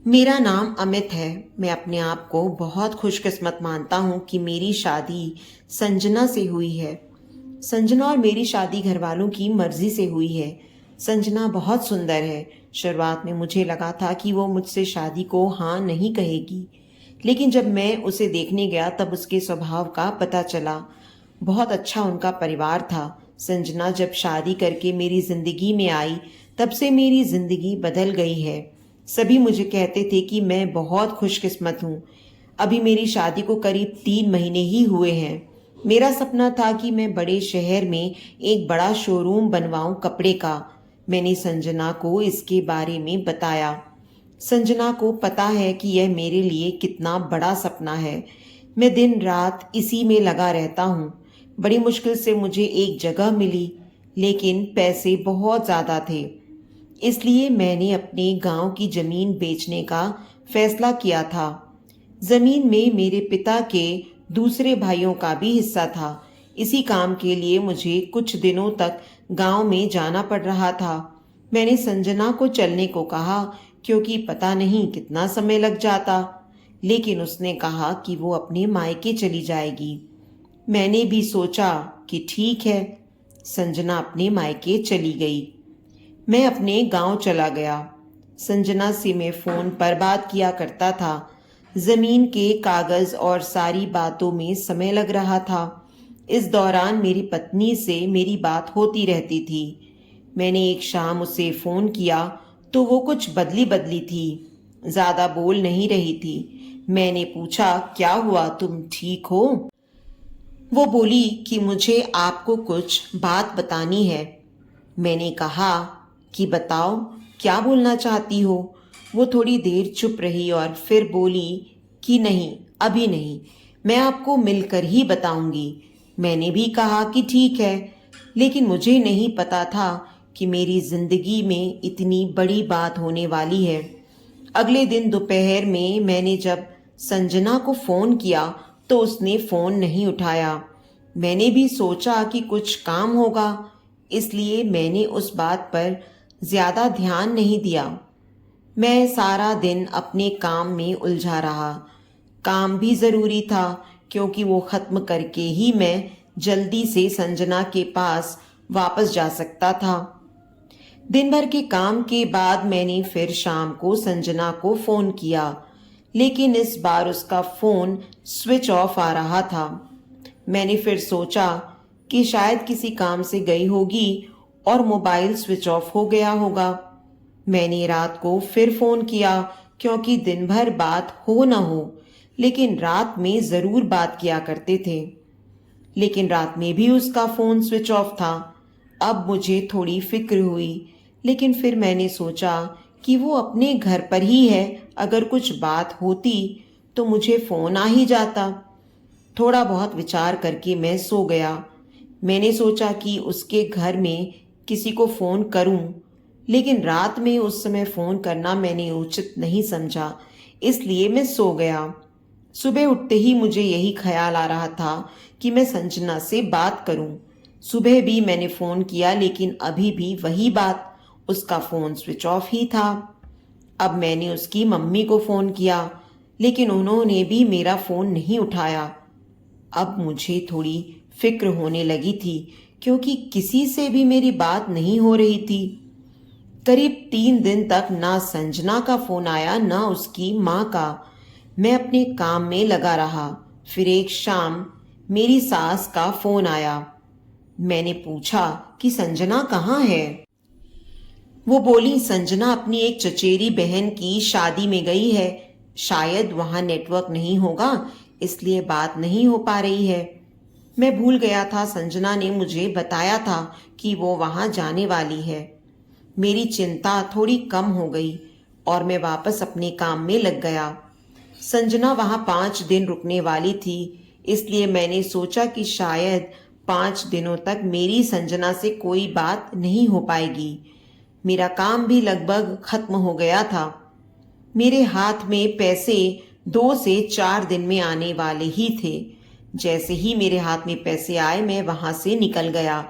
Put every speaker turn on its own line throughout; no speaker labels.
मेरा नाम अमित है। मैं अपने आप को बहुत खुशकिस्मत मानता हूँ कि मेरी शादी संजना से हुई है। संजना और मेरी शादी घर वालों की मर्जी से हुई है। संजना बहुत सुंदर है। शुरुआत में मुझे लगा था कि वो मुझसे शादी को हाँ नहीं कहेगी, लेकिन जब मैं उसे देखने गया तब उसके स्वभाव का पता चला। बहुत अच्छा उनका परिवार था। संजना जब शादी करके मेरी जिंदगी में आई, तब से मेरी जिंदगी बदल गई है। सभी मुझे कहते थे कि मैं बहुत खुशकिस्मत हूँ। अभी मेरी शादी को करीब 3 महीने ही हुए हैं। मेरा सपना था कि मैं बड़े शहर में एक बड़ा शोरूम बनवाऊं कपड़े का। मैंने संजना को इसके बारे में बताया। संजना को पता है कि यह मेरे लिए कितना बड़ा सपना है। मैं दिन रात इसी में लगा रहता हूँ। बड़ी मुश्किल से मुझे एक जगह मिली, लेकिन पैसे बहुत ज़्यादा थे। इसलिए मैंने अपने गांव की जमीन बेचने का फैसला किया था। जमीन में मेरे पिता के दूसरे भाइयों का भी हिस्सा था। इसी काम के लिए मुझे कुछ दिनों तक गांव में जाना पड़ रहा था। मैंने संजना को चलने को कहा, क्योंकि पता नहीं कितना समय लग जाता, लेकिन उसने कहा कि वो अपने मायके चली जाएगी। मैंने भी सोचा कि ठीक है। संजना अपने मायके चली गई। मैं अपने गांव चला गया। संजना से मैं फोन पर बात किया करता था। जमीन के कागज और सारी बातों में समय लग रहा था। इस दौरान मेरी पत्नी से मेरी बात होती रहती थी। मैंने एक शाम उसे फोन किया तो वो कुछ बदली बदली थी, ज्यादा बोल नहीं रही थी। मैंने पूछा, क्या हुआ, तुम ठीक हो? वो बोली कि मुझे आपको कुछ बात बतानी है। मैंने कहा कि बताओ, क्या बोलना चाहती हो? वो थोड़ी देर चुप रही और फिर बोली कि नहीं, अभी नहीं, मैं आपको मिलकर ही बताऊंगी। मैंने भी कहा कि ठीक है, लेकिन मुझे नहीं पता था कि मेरी जिंदगी में इतनी बड़ी बात होने वाली है। अगले दिन दोपहर में मैंने जब संजना को फोन किया तो उसने फोन नहीं उठाया। मैंने भी सोचा कि कुछ काम होगा, इसलिए मैंने उस बात पर ज्यादा ध्यान नहीं दिया। मैं सारा दिन अपने काम में उलझा रहा। काम भी जरूरी था, क्योंकि वो खत्म करके ही मैं जल्दी से संजना के पास वापस जा सकता था। दिन भर के काम के बाद मैंने फिर शाम को संजना को फोन किया, लेकिन इस बार उसका फोन स्विच ऑफ आ रहा था। मैंने फिर सोचा कि शायद किसी काम से गई होगी और मोबाइल स्विच ऑफ हो गया होगा। मैंने रात को फिर फोन किया, क्योंकि दिन भर बात हो न हो, लेकिन रात में जरूर बात किया करते थे। लेकिन रात में भी उसका फोन स्विच ऑफ था। अब मुझे थोड़ी फिक्र हुई, लेकिन फिर मैंने सोचा कि वो अपने घर पर ही है। अगर कुछ बात होती तो मुझे फोन आ ही जाता। थोड़ा बहुत विचार करके मैं सो गया। मैंने सोचा कि उसके घर में किसी को फोन करूं, लेकिन रात में उस समय फोन करना मैंने उचित नहीं समझा, इसलिए मैं सो गया। सुबह उठते ही मुझे यही ख्याल आ रहा था कि मैं संजना से बात करूं। सुबह भी मैंने फोन किया, लेकिन अभी भी वही बात, उसका फोन स्विच ऑफ ही था। अब मैंने उसकी मम्मी को फोन किया, लेकिन उन्होंने भी मेरा फोन नहीं उठाया। अब मुझे थोड़ी फिक्र होने लगी थी, क्योंकि किसी से भी मेरी बात नहीं हो रही थी। करीब 3 दिन तक ना संजना का फोन आया, ना उसकी माँ का। मैं अपने काम में लगा रहा। फिर एक शाम मेरी सास का फोन आया। मैंने पूछा कि संजना कहाँ है। वो बोली, संजना अपनी एक चचेरी बहन की शादी में गई है। शायद वहां नेटवर्क नहीं होगा, इसलिए बात नहीं हो पा रही है। मैं भूल गया था, संजना ने मुझे बताया था कि वो वहां जाने वाली है। मेरी चिंता थोड़ी कम हो गई और मैं वापस अपने काम में लग गया। संजना वहां 5 दिन रुकने वाली थी, इसलिए मैंने सोचा कि शायद 5 दिनों तक मेरी संजना से कोई बात नहीं हो पाएगी। मेरा काम भी लगभग खत्म हो गया था। मेरे हाथ में पैसे 2 से 4 दिन में आने वाले ही थे। जैसे ही मेरे हाथ में पैसे आए, मैं वहां से निकल गया।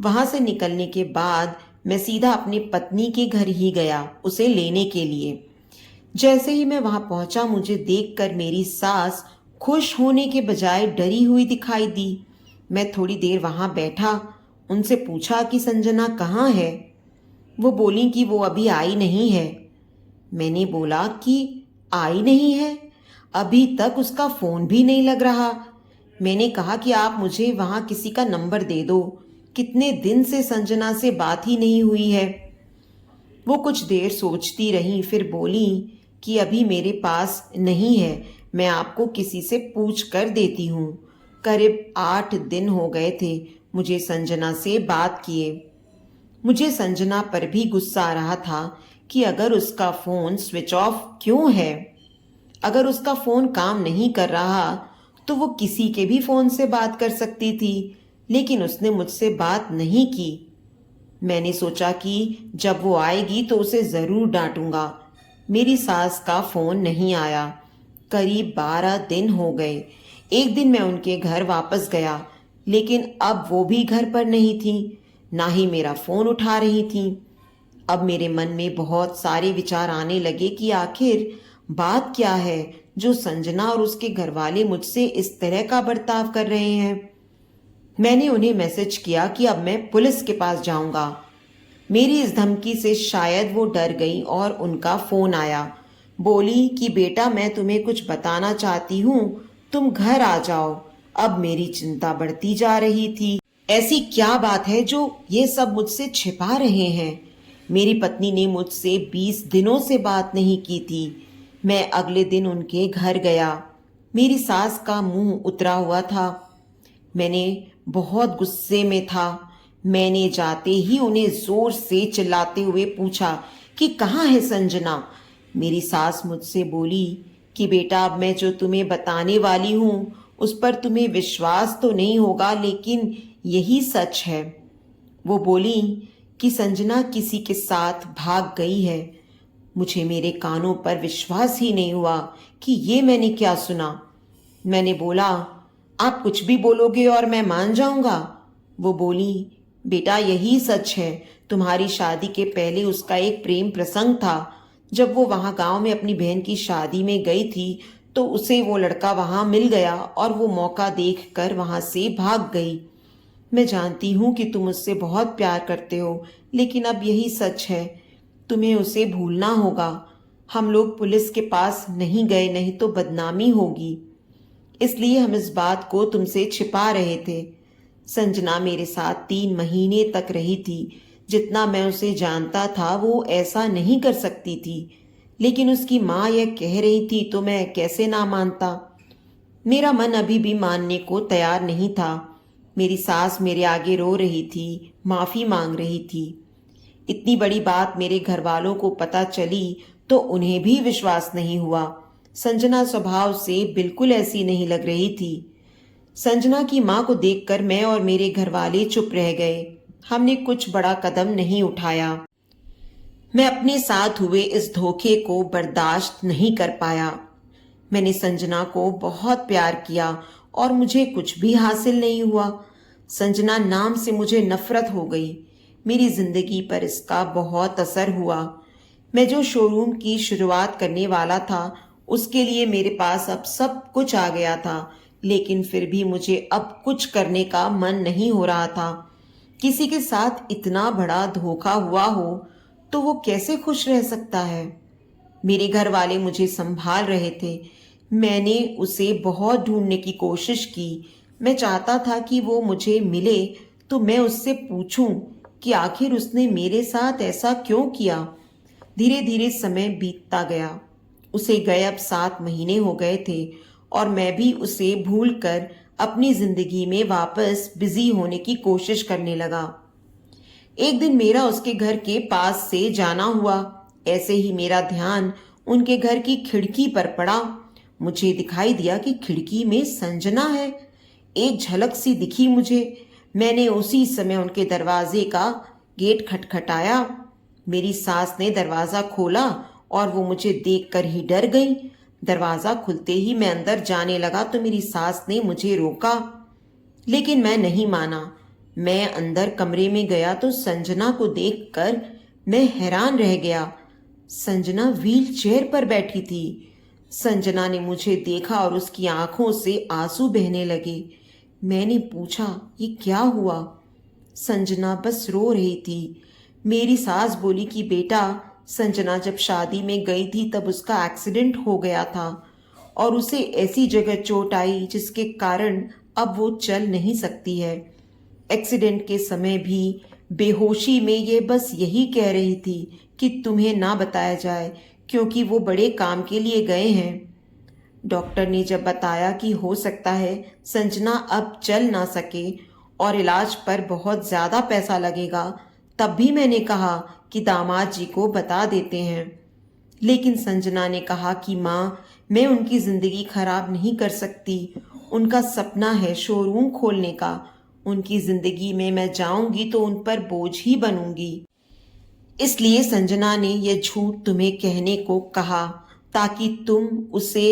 वहां से निकलने के बाद मैं सीधा अपनी पत्नी के घर ही गया, उसे लेने के लिए। जैसे ही मैं वहां पहुंचा, मुझे देखकर मेरी सास खुश होने के बजाय डरी हुई दिखाई दी। मैं थोड़ी देर वहां बैठा, उनसे पूछा कि संजना कहाँ है। वो बोली कि वो अभी आई नहीं है। मैंने बोला कि आई नहीं है, अभी तक उसका फोन भी नहीं लग रहा। मैंने कहा कि आप मुझे वहां किसी का नंबर दे दो, कितने दिन से संजना से बात ही नहीं हुई है। वो कुछ देर सोचती रही, फिर बोली कि अभी मेरे पास नहीं है, मैं आपको किसी से पूछ कर देती हूँ। करीब 8 दिन हो गए थे मुझे संजना से बात किए। मुझे संजना पर भी गुस्सा आ रहा था कि अगर उसका फोन स्विच ऑफ क्यों है, अगर उसका फोन काम नहीं कर रहा तो वो किसी के भी फोन से बात कर सकती थी, लेकिन उसने मुझसे बात नहीं की। मैंने सोचा कि जब वो आएगी तो उसे जरूर डांटूंगा। मेरी सास का फोन नहीं आया। करीब 12 दिन हो गए। एक दिन मैं उनके घर वापस गया, लेकिन अब वो भी घर पर नहीं थी, ना ही मेरा फोन उठा रही थी। अब मेरे मन में बहुत सारे विचार आने लगे कि आखिर बात क्या है जो संजना और उसके घरवाले मुझसे इस तरह का बर्ताव कर रहे हैं। मैंने उन्हें मैसेज किया कि अब मैं पुलिस के पास जाऊंगा। मेरी इस धमकी से शायद वो डर गई और उनका फोन आया। बोली कि बेटा, मैं तुम्हें कुछ बताना चाहती हूँ, तुम घर आ जाओ। अब मेरी चिंता बढ़ती जा रही थी। ऐसी क्या बात है जो ये सब मुझसे छिपा रहे हैं। मेरी पत्नी ने मुझसे 20 दिनों से बात नहीं की थी। मैं अगले दिन उनके घर गया। मेरी सास का मुंह उतरा हुआ था। मैंने बहुत गुस्से में था। मैंने जाते ही उन्हें जोर से चिल्लाते हुए पूछा कि कहाँ है संजना। मेरी सास मुझसे बोली कि बेटा, अब मैं जो तुम्हें बताने वाली हूँ उस पर तुम्हें विश्वास तो नहीं होगा, लेकिन यही सच है। वो बोली कि संजना किसी के साथ भाग गई है। मुझे मेरे कानों पर विश्वास ही नहीं हुआ कि ये मैंने क्या सुना। मैंने बोला, आप कुछ भी बोलोगे और मैं मान जाऊंगा। वो बोली, बेटा यही सच है, तुम्हारी शादी के पहले उसका एक प्रेम प्रसंग था। जब वो वहां गांव में अपनी बहन की शादी में गई थी तो उसे वो लड़का वहां मिल गया और वो मौका देखकर वहां से भाग गई। मैं जानती हूं कि तुम उससे बहुत प्यार करते हो, लेकिन अब यही सच है, तुम्हें उसे भूलना होगा। हम लोग पुलिस के पास नहीं गए, नहीं तो बदनामी होगी, इसलिए हम इस बात को तुमसे छिपा रहे थे। संजना मेरे साथ 3 महीने तक रही थी। जितना मैं उसे जानता था वो ऐसा नहीं कर सकती थी, लेकिन उसकी माँ यह कह रही थी तो मैं कैसे ना मानता। मेरा मन अभी भी मानने को तैयार नहीं था। मेरी सास मेरे आगे रो रही थी, माफी मांग रही थी। इतनी बड़ी बात मेरे घर वालों को पता चली तो उन्हें भी विश्वास नहीं हुआ। संजना स्वभाव से बिल्कुल ऐसी नहीं लग रही थी। संजना की मां को देखकर मैं और मेरे घरवाले चुप रह गए। हमने कुछ बड़ा कदम नहीं उठाया। मैं अपने साथ हुए इस धोखे को बर्दाश्त नहीं कर पाया। मैंने संजना को बहुत प्यार किया और मुझे कुछ भी हासिल नहीं हुआ। संजना नाम से मुझे नफरत हो गई। मेरी जिंदगी पर इसका बहुत असर हुआ। मैं जो शोरूम की शुरुआत करने वाला था उसके लिए मेरे पास अब सब कुछ आ गया था, लेकिन फिर भी मुझे अब कुछ करने का मन नहीं हो रहा था। किसी के साथ इतना बड़ा धोखा हुआ हो तो वो कैसे खुश रह सकता है। मेरे घर वाले मुझे संभाल रहे थे। मैंने उसे बहुत ढूंढने की कोशिश की। मैं चाहता था कि वो मुझे मिले तो मैं उससे पूछूं कि आखिर उसने मेरे साथ ऐसा क्यों किया। धीरे धीरे समय बीतता गया। उसे गए अब 7 महीने हो गए थे और मैं भी उसे भूलकर अपनी जिंदगी में वापस बिजी होने की कोशिश करने लगा। एक दिन मेरा उसके घर के पास से जाना हुआ। ऐसे ही मेरा ध्यान उनके घर की खिड़की पर पड़ा। मुझे दिखाई दिया कि खिड़की में संजना है। एक झलक सी दिखी मुझे। मैंने उसी समय उनके दरवाजे का गेट खटखटाया। मेरी सास ने दरवाजा खोला और वो मुझे देखकर ही डर गई। दरवाजा खुलते ही मैं अंदर जाने लगा तो मेरी सास ने मुझे रोका, लेकिन मैं नहीं माना। मैं अंदर कमरे में गया तो संजना को देखकर मैं हैरान रह गया। संजना व्हील चेयर पर बैठी थी। संजना ने मुझे देखा और उसकी आंखों से आंसू बहने लगे। मैंने पूछा, ये क्या हुआ? संजना बस रो रही थी। मेरी सास बोली कि बेटा, संजना जब शादी में गई थी तब उसका एक्सीडेंट हो गया था और उसे ऐसी जगह चोट आई जिसके कारण अब वो चल नहीं सकती है। एक्सीडेंट के समय भी बेहोशी में ये बस यही कह रही थी कि तुम्हें ना बताया जाए क्योंकि वो बड़े काम के लिए गए हैं। डॉक्टर ने जब बताया कि हो सकता है संजना अब चल ना सके और इलाज पर बहुत ज़्यादा पैसा लगेगा, तब भी मैंने कहा कि दामाद जी को बता देते हैं। लेकिन संजना ने कहा कि माँ, मैं उनकी ज़िंदगी खराब नहीं कर सकती। उनका सपना है शोरूम खोलने का। उनकी ज़िंदगी में मैं जाऊंगी तो उन पर बोझ ही बनूंगी। इसलिए संजना ने यह झूठ तुम्हें कहने को कहा ताकि तुम उसे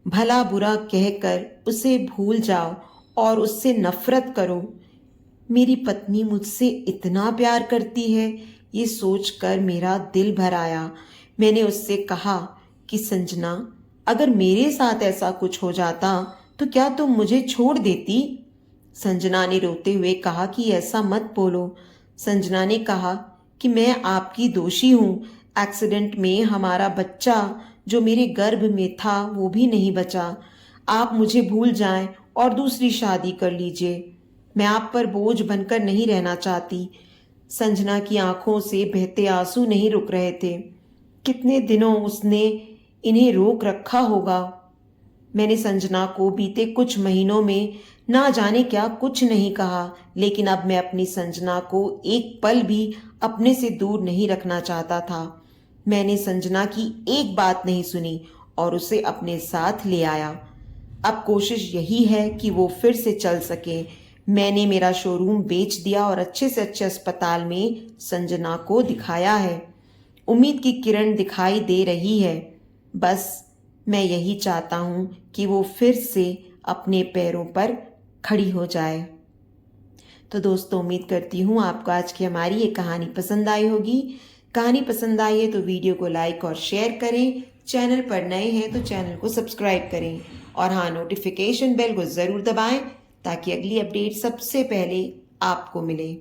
भला बुरा कहकर उसे भूल जाओ और उससे नफरत करो। मेरी पत्नी मुझसे इतना प्यार करती है, ये सोचकर मेरा दिल भर आया। मैंने उससे कहा कि संजना, अगर मेरे साथ ऐसा कुछ हो जाता तो क्या तुम मुझे छोड़ देती? संजना ने रोते हुए कहा कि ऐसा मत बोलो। संजना ने कहा कि मैं आपकी दोषी हूँ। एक्सीडेंट में हमारा बच्चा जो मेरे गर्भ में था वो भी नहीं बचा। आप मुझे भूल जाएं और दूसरी शादी कर लीजिए। मैं आप पर बोझ बनकर नहीं रहना चाहती। संजना की आंखों से बहते आंसू नहीं रुक रहे थे। कितने दिनों उसने इन्हें रोक रखा होगा। मैंने संजना को बीते कुछ महीनों में ना जाने क्या कुछ नहीं कहा, लेकिन अब मैं अपनी संजना को एक पल भी अपने से दूर नहीं रखना चाहता था। मैंने संजना की एक बात नहीं सुनी और उसे अपने साथ ले आया। अब कोशिश यही है कि वो फिर से चल सके। मैंने मेरा शोरूम बेच दिया और अच्छे से अच्छे अस्पताल में संजना को दिखाया है। उम्मीद की किरण दिखाई दे रही है। बस मैं यही चाहता हूँ कि वो फिर से अपने पैरों पर खड़ी हो जाए। तो दोस्तों, उम्मीद करती हूँ आपको आज की हमारी ये कहानी पसंद आई होगी। कहानी पसंद आई है तो वीडियो को लाइक और शेयर करें। चैनल पर नए हैं तो चैनल को सब्सक्राइब करें और हाँ, नोटिफिकेशन बेल को ज़रूर दबाएं ताकि अगली अपडेट सबसे पहले आपको मिले।